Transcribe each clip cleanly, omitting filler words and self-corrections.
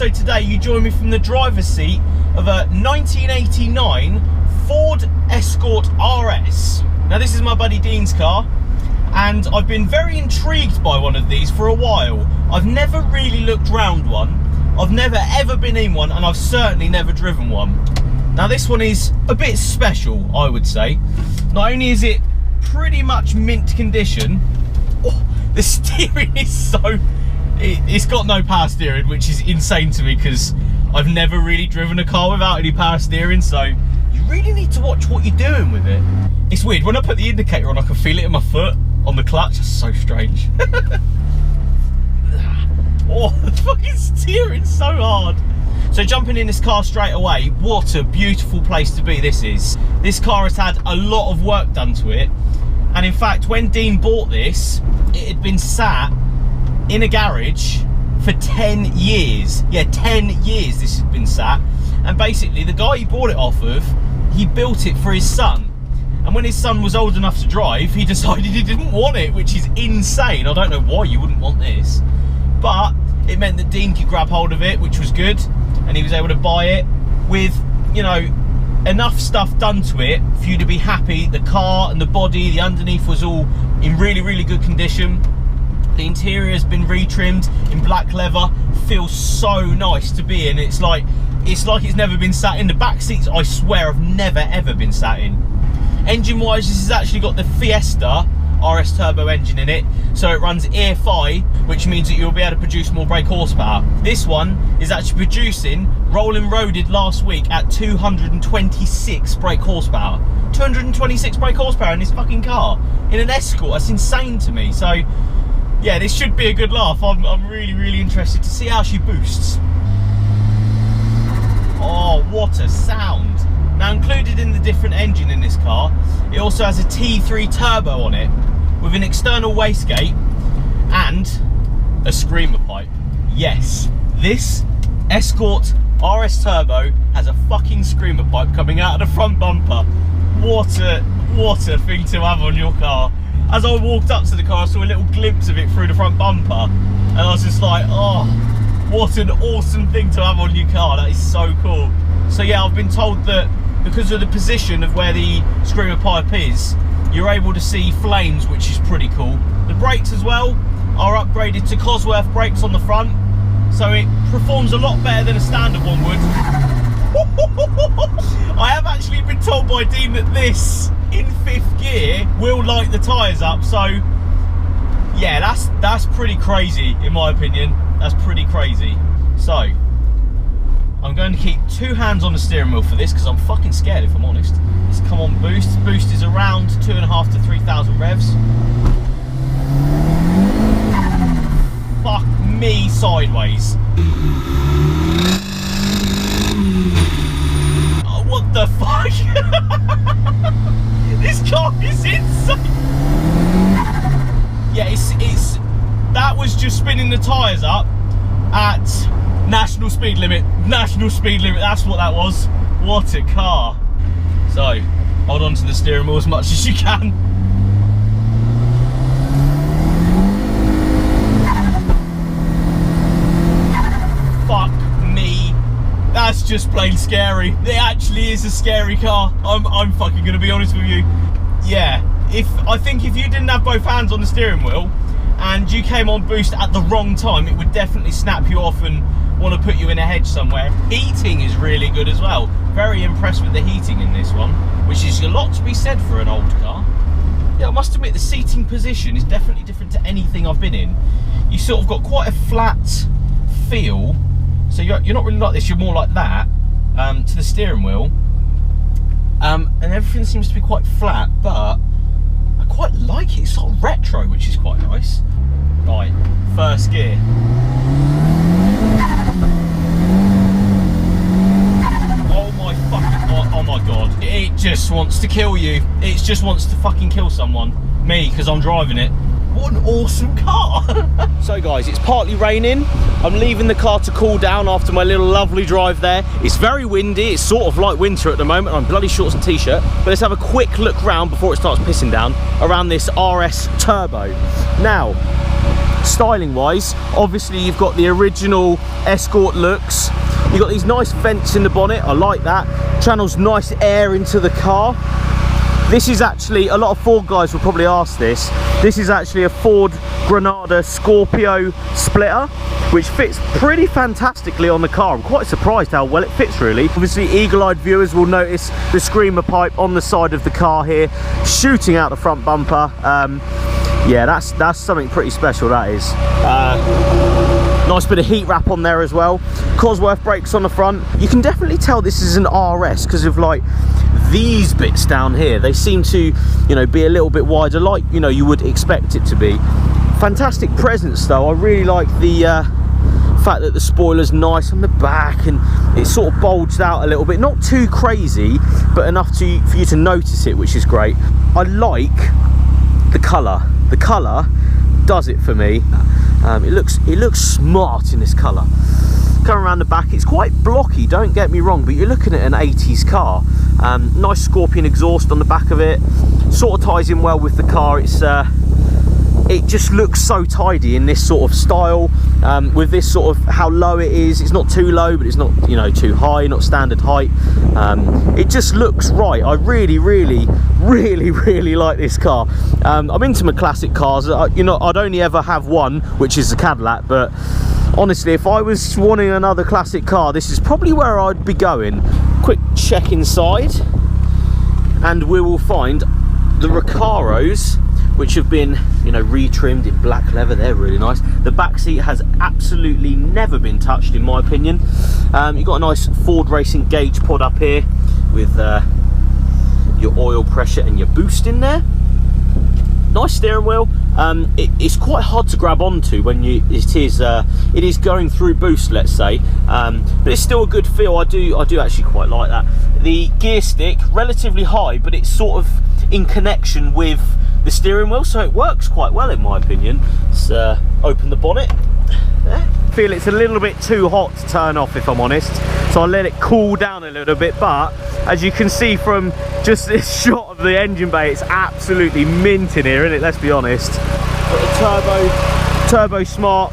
So today you join me from the driver's seat of a 1989 Ford Escort RS. Now this is my buddy Dean's car, and I've been very intrigued by one of these for a while. I've never really looked round one, I've never ever been in one, and I've certainly never driven one. Now this one is a bit special, I would say. Not only is it pretty much mint condition, the steering is so... It's got no power steering, which is insane to me because I've never really driven a car without any power steering, so you really need to watch what you're doing with it. It's weird, when I put the indicator on I can feel it in my foot on the clutch. It's so strange. Oh, the fucking steering's so hard. So jumping in this car straight away, what a beautiful place to be this is. This car has had a lot of work done to it, and in fact when Dean bought this, it had been sat in a garage for 10 years. Yeah, 10 years this has been sat, and basically the guy he bought it off of, he built it for his son, and when his son was old enough to drive, he decided he didn't want it, which is insane. I don't know why you wouldn't want this, but it meant that Dean could grab hold of it, which was good, and he was able to buy it with, you know, enough stuff done to it for you to be happy. The car and the body, the underneath was all in really, really good condition. The interior has been retrimmed in black leather. Feels so nice to be in. It's like it's never been sat in. The back seats, I swear, I've never ever been sat in. Engine wise, this has actually got the Fiesta RS turbo engine in it, so it runs EFI, which means that you'll be able to produce more brake horsepower. This one is actually producing, rolling roaded last week at 226 brake horsepower. 226 brake horsepower in this fucking car, in an Escort. That's insane to me. So yeah, this should be a good laugh. I'm really, really interested to see how she boosts. Oh, what a sound. Now, included in the different engine in this car, it also has a T3 turbo on it with an external wastegate and a screamer pipe. Yes, this Escort RS turbo has a fucking screamer pipe coming out of the front bumper. What a thing to have on your car. As I walked up to the car, I saw a little glimpse of it through the front bumper, and I was just like, oh, what an awesome thing to have on your car. That is so cool. So yeah, I've been told that because of the position of where the screamer pipe is, you're able to see flames, which is pretty cool. The brakes as well are upgraded to Cosworth brakes on the front, so it performs a lot better than a standard one would. I have actually been told by Dean that this, in 5th gear, will light the tyres up, so yeah, that's pretty crazy in my opinion. That's pretty crazy. So I'm going to keep 2 hands on the steering wheel for this because I'm fucking scared, if I'm honest. Let's come on boost. Boost is around 2.5 to 3,000 revs. Fuck me sideways. Oh, what the fuck? This car is insane. Yeah, it's that was just spinning the tyres up at national speed limit. National speed limit, that's what that was. What a car. So, hold on to the steering wheel as much as you can. Fuck me. That's just plain scary. It actually is a scary car. I'm fucking gonna be honest with you. Yeah, I think if you didn't have both hands on the steering wheel and you came on boost at the wrong time, it would definitely snap you off and want to put you in a hedge somewhere. Heating is really good as well. Very impressed with the heating in this one, which is a lot to be said for an old car. Yeah, I must admit the seating position is definitely different to anything I've been in. You sort of got quite a flat feel, so you're not really like this, you're more like that, to the steering wheel. And everything seems to be quite flat, but I quite like it. It's sort of retro, which is quite nice. Right, 1st gear. Oh my fucking god, oh my god. It just wants to kill you. It just wants to fucking kill someone. Me, because I'm driving it. What an awesome car. So guys, it's partly raining. I'm leaving the car to cool down after my little lovely drive there. It's very windy. It's sort of like winter at the moment. I'm bloody shorts and t-shirt. But let's have a quick look round before it starts pissing down around this RS Turbo. Now, styling wise, obviously you've got the original Escort looks. You've got these nice vents in the bonnet, I like that. Channels nice air into the car. This is actually, a lot of Ford guys will probably ask this is actually a Ford Granada Scorpio splitter, which fits pretty fantastically on the car. I'm quite surprised how well it fits, really. Obviously, eagle-eyed viewers will notice the screamer pipe on the side of the car here, shooting out the front bumper. Yeah, that's something pretty special, that is. Nice bit of heat wrap on there as well. Cosworth brakes on the front. You can definitely tell this is an RS because of like these bits down here. They seem to, you know, be a little bit wider, like, you know, you would expect it to be. Fantastic presence though. I really like the fact that the spoiler's nice on the back and it's sort of bulged out a little bit. Not too crazy, but enough for you to notice it, which is great. I like the colour. The colour does it for me. It looks smart in this colour. Coming around the back, it's quite blocky, don't get me wrong, but you're looking at an 80s car. Nice Scorpion exhaust on the back of it, sort of ties in well with the car. It just looks so tidy in this sort of style, with this sort of how low it is. It's not too low, but it's not, you know, too high, not standard height. It just looks right. I really like this car. I'm into my classic cars. You know, I'd only ever have one, which is a Cadillac, but honestly, if I was wanting another classic car, this is probably where I'd be going. Quick check inside, and we will find the Recaros, which have been, you know, retrimmed in black leather. They're really nice. The back seat has absolutely never been touched, in my opinion. You've got a nice Ford Racing gauge pod up here with your oil pressure and your boost in there. Nice steering wheel. It's quite hard to grab onto when it is going through boost, let's say, but it's still a good feel. I do actually quite like that. The gear stick, relatively high, but it's sort of in connection with the steering wheel, so it works quite well in my opinion. Let's open the bonnet. There. I feel it's a little bit too hot to turn off, if I'm honest, so I'll let it cool down a little bit, but as you can see from just this shot of the engine bay, it's absolutely mint in here, isn't it? Let's be honest. Got the turbo smart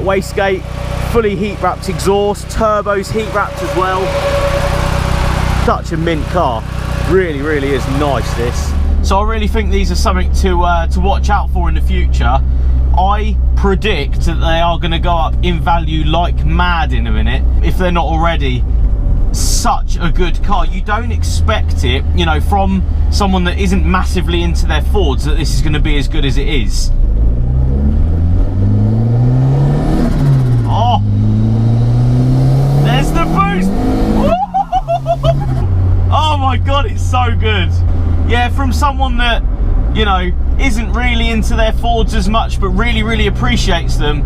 wastegate, fully heat wrapped exhaust, turbos heat wrapped as well. Such a mint car, really is nice, this. So I really think these are something to watch out for in the future. I predict that they are going to go up in value like mad in a minute, if they're not already. Such a good car. You don't expect it, you know, from someone that isn't massively into their Fords, that this is going to be as good as it is. Oh, there's the boost. Oh my god, it's so good. Yeah, from someone that, you know, isn't really into their Fords as much, but really appreciates them,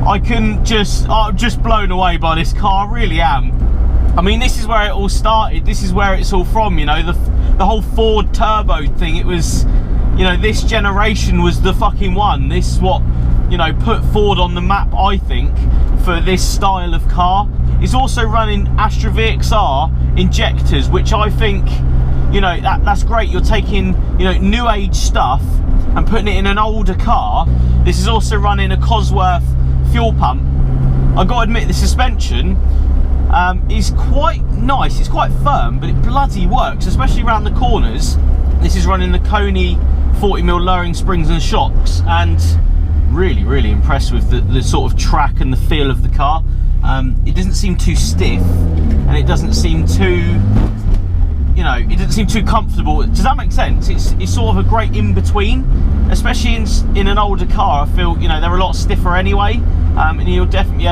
I'm just blown away by this car. I really am. I mean, this is where it all started. This is where it's all from, you know, the whole Ford turbo thing. It was, you know, this generation was the fucking one. This is what, you know, put Ford on the map, I think, for this style of car. It's also running Astra VXR injectors, which I think, you know, that's great. You're taking, you know, new age stuff and putting it in an older car. This is also running a Cosworth fuel pump. I got to admit, the suspension is quite nice. It's quite firm, but it bloody works, especially around the corners. This is running the Koni 40mm lowering springs and shocks, and really impressed with the sort of track and the feel of the car. It doesn't seem too stiff, and it doesn't seem too, you know, it doesn't seem too comfortable. Does that make sense? It's sort of a great in-between, especially in an older car. I feel, you know, they're a lot stiffer anyway, and you'll definitely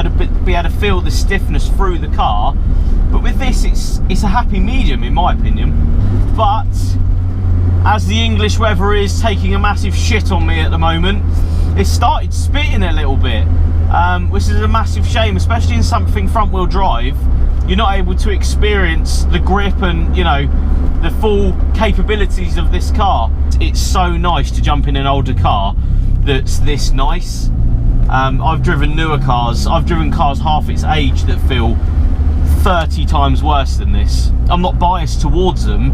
be able to feel the stiffness through the car. But with this, it's a happy medium, in my opinion. But as the English weather is taking a massive shit on me at the moment, it started spitting a little bit, which is a massive shame, especially in something front-wheel drive. You're not able to experience the grip and, you know, the full capabilities of this car. It's so nice to jump in an older car that's this nice. I've driven newer cars. I've driven cars half its age that feel 30 times worse than this. I'm not biased towards them.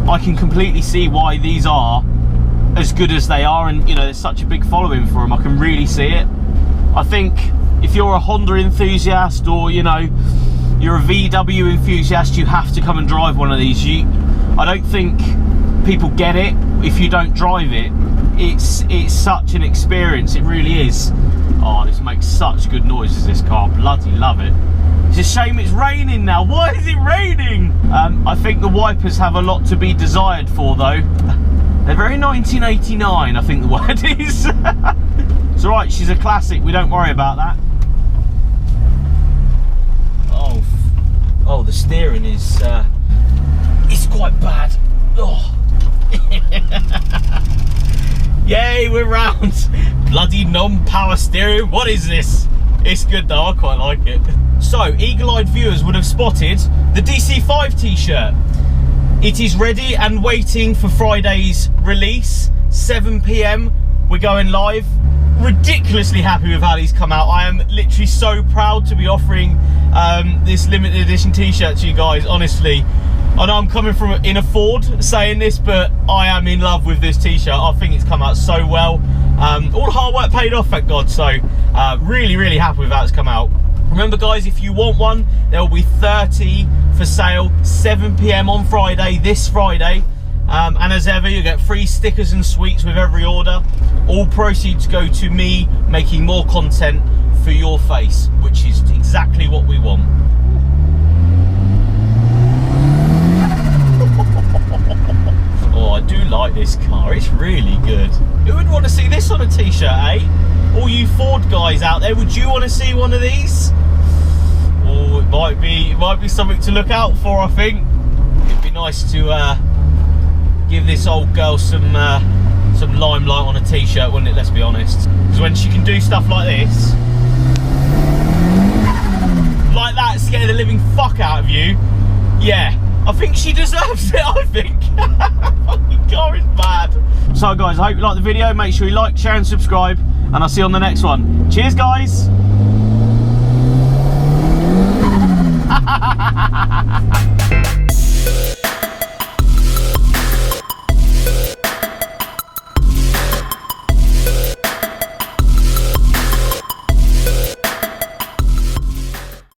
I can completely see why these are as good as they are, and you know, there's such a big following for them. I can really see it. I think if you're a Honda enthusiast, or you know, you're a VW enthusiast, you have to come and drive one of these. I don't think people get it if you don't drive it. It's such an experience, it really is. Oh, this makes such good noises, this car. Bloody love it. It's a shame it's raining now. Why is it raining? I think the wipers have a lot to be desired for, though. They're very 1989, I think the word is. It's all right, she's a classic. We don't worry about that. Oh, the steering is quite bad. Oh. Yay, we're round. Bloody non-power steering. What is this? It's good though, I quite like it. So, eagle-eyed viewers would have spotted the DC5 t-shirt. It is ready and waiting for Friday's release, 7 PM. We're going live. Ridiculously happy with how these come out. I am literally so proud to be offering this limited edition t-shirt to you guys, honestly. I know I'm coming from in a Ford saying this, but I am in love with this t-shirt. I think it's come out so well. All the hard work paid off, thank God. So really happy with how it's come out. Remember guys, if you want one, there will be 30 for sale, 7 PM on Friday, this Friday. And as ever, you get free stickers and sweets with every order. All proceeds go to me making more content for your face, which is exactly what we want. Oh, I do like this car. It's really good. Who would want to see this on a t-shirt, eh? All you Ford guys out there, would you want to see one of these? Oh, it might be something to look out for, I think. It'd be nice to give this old girl some limelight on a t-shirt, wouldn't it? Let's be honest. Because when she can do stuff like this, like that, scare the living fuck out of you. Yeah, I think she deserves it. I think. Fucking car is bad. So guys, I hope you liked the video. Make sure you like, share and subscribe, and I'll see you on the next one. Cheers guys.